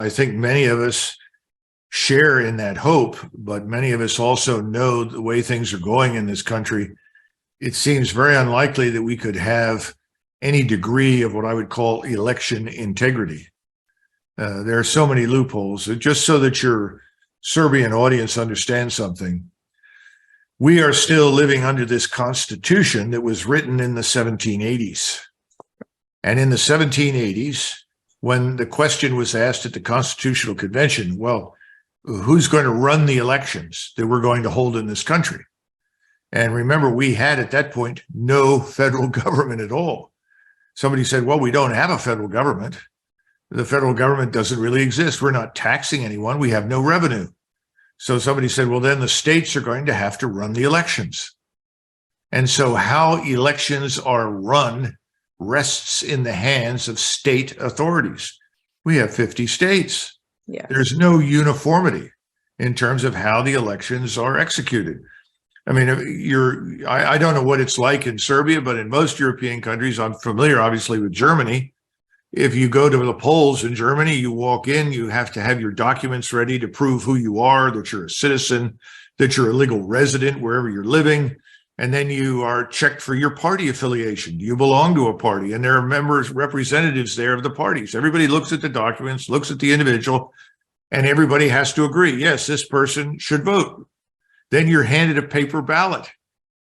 I think many of us share in that hope, but many of us also know the way things are going in this country. It seems very unlikely that we could have any degree of what I would call election integrity. There are so many loopholes. Just so that your Serbian audience understands something, we are still living under this constitution that was written in the 1780s. And in the 1780s, when the question was asked at the Constitutional Convention, well, who's going to run the elections that we're going to hold in this country? And remember, we had at that point no federal government at all. Somebody said, well, we don't have a federal government. The federal government doesn't really exist. We're not taxing anyone. We have no revenue. So somebody said, well, then the states are going to have to run the elections. And so how elections are run rests in the hands of state authorities. We have 50 states. Yeah. There's no uniformity in terms of how the elections are executed. I mean, I don't know what it's like in Serbia, but in most European countries, I'm familiar, obviously, with Germany. If you go to the polls in Germany, you walk in, you have to have your documents ready to prove who you are, that you're a citizen, that you're a legal resident wherever you're living. And then you are checked for your party affiliation. Do you belong to a party? And there are members, representatives there of the parties. Everybody looks at the documents, looks at the individual, and everybody has to agree, yes, this person should vote. Then you're handed a paper ballot.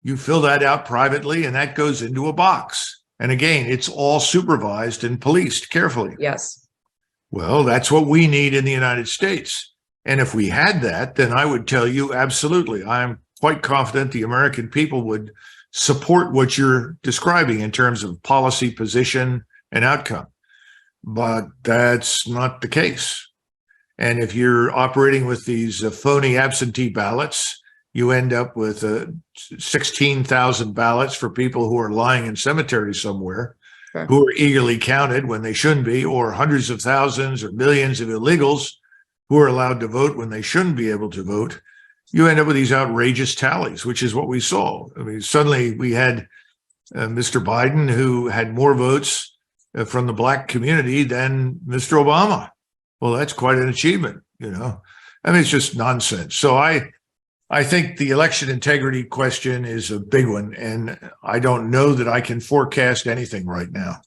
You fill that out privately, and that goes into a box. And again, it's all supervised and policed carefully. Yes. Well, that's what we need in the United States. And if we had that, then I would tell you, absolutely, I'm quite confident the American people would support what you're describing in terms of policy, position, and outcome. But that's not the case. And if you're operating with these phony absentee ballots, you end up with 16,000 ballots for people who are lying in cemeteries somewhere, Sure. who are eagerly counted when they shouldn't be, or hundreds of thousands or millions of illegals who are allowed to vote when they shouldn't be able to vote. You end up with these outrageous tallies, which is what we saw. I mean, suddenly we had Mr. Biden, who had more votes from the Black community than Mr. Obama. Well, that's quite an achievement, you know. I mean, it's just nonsense. So I think the election integrity question is a big one, and I don't know that I can forecast anything right now.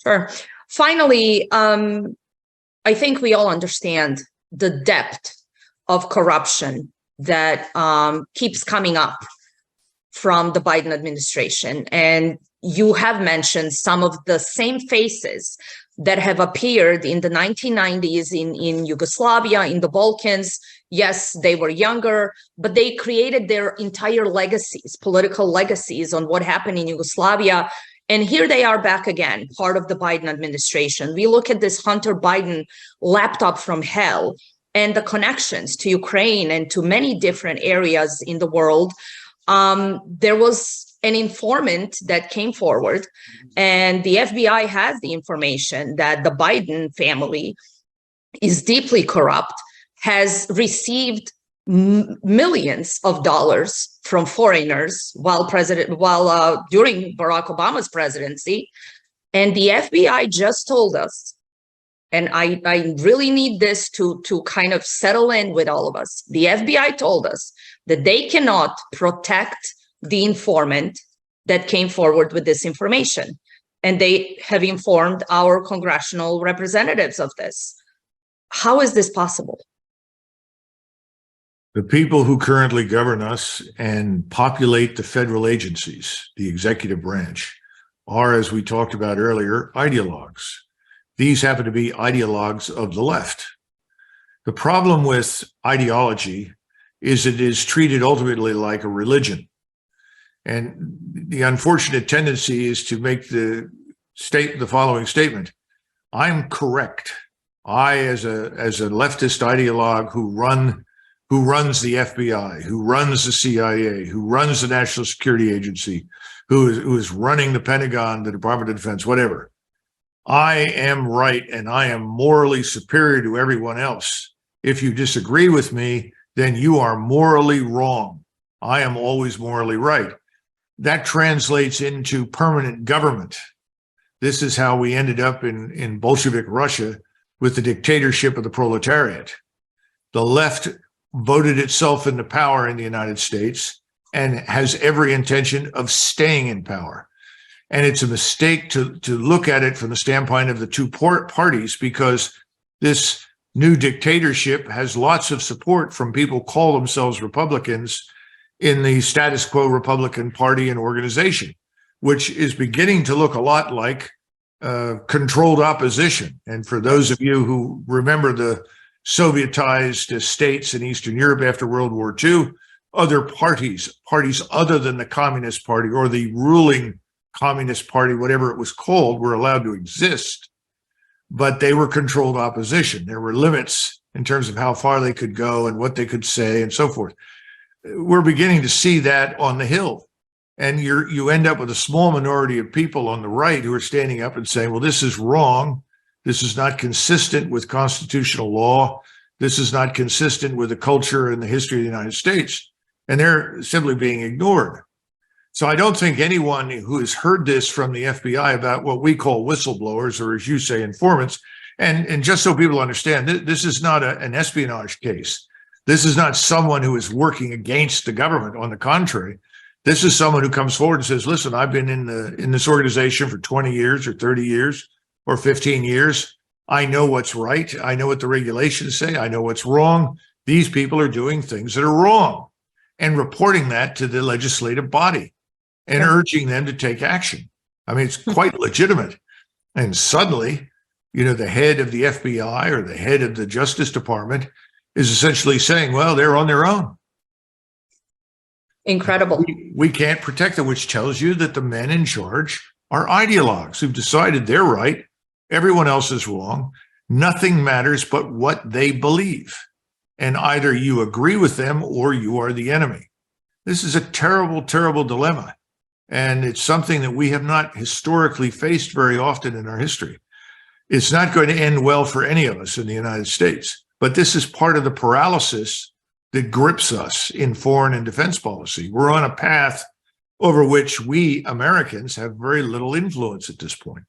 Sure. Finally, I think we all understand the depth of corruption that keeps coming up from the Biden administration. And you have mentioned some of the same faces that have appeared in the 1990s in Yugoslavia, in the Balkans. Yes, they were younger, but they created their entire legacies, political legacies on what happened in Yugoslavia. And here they are back again, part of the Biden administration. We look at this Hunter Biden laptop from hell and the connections to Ukraine and to many different areas in the world. There was an informant that came forward, and the FBI has the information that the Biden family is deeply corrupt, has received millions of dollars from foreigners while during Barack Obama's presidency. And the FBI just told us, and I really need this to kind of settle in with all of us. The FBI told us that they cannot protect the informant that came forward with this information. And they have informed our congressional representatives of this. How is this possible? The people who currently govern us and populate the federal agencies, the executive branch, are, as we talked about earlier, ideologues. These happen to be ideologues of the left. The problem with ideology is it is treated ultimately like a religion. And the unfortunate tendency is to make the following statement: I'm correct. I, as a leftist ideologue who runs the FBI, who runs the CIA, who runs the National Security Agency, who is running the Pentagon, the Department of Defense, whatever, I am right and I am morally superior to everyone else. If you disagree with me, then you are morally wrong. I am always morally right. That translates into permanent government. This is how we ended up in Bolshevik Russia with the dictatorship of the proletariat. The left voted itself into power in the United States and has every intention of staying in power. And it's a mistake to look at it from the standpoint of the two parties, because this new dictatorship has lots of support from people who call themselves Republicans in the status quo Republican Party and organization, which is beginning to look a lot like controlled opposition. And for those of you who remember the Sovietized states in Eastern Europe after World War II, other parties other than the Communist Party or the ruling Communist Party, whatever it was called, were allowed to exist, but they were controlled opposition. There were limits in terms of how far they could go and what they could say and so forth. We're beginning to see that on the Hill. And you end up with a small minority of people on the right who are standing up and saying, well, this is wrong. This is not consistent with constitutional law. This is not consistent with the culture and the history of the United States. And they're simply being ignored. So I don't think anyone who has heard this from the FBI about what we call whistleblowers, or as you say, informants, and just so people understand, this is not an espionage case. This is not someone who is working against the government. On the contrary, this is someone who comes forward and says, listen, I've been in this organization for 20 years or 30 years or 15 years. I know what's right. I know what the regulations say. I know what's wrong. These people are doing things that are wrong, and reporting that to the legislative body and urging them to take action. I mean, it's quite legitimate. And suddenly, the head of the FBI or the head of the Justice Department is essentially saying, well, they're on their own. Incredible. We can't protect them, which tells you that the men in charge are ideologues who've decided they're right, everyone else is wrong. Nothing matters but what they believe. And either you agree with them or you are the enemy. This is a terrible, terrible dilemma. And it's something that we have not historically faced very often in our history. It's not going to end well for any of us in the United States. But this is part of the paralysis that grips us in foreign and defense policy. We're on a path over which we Americans have very little influence at this point.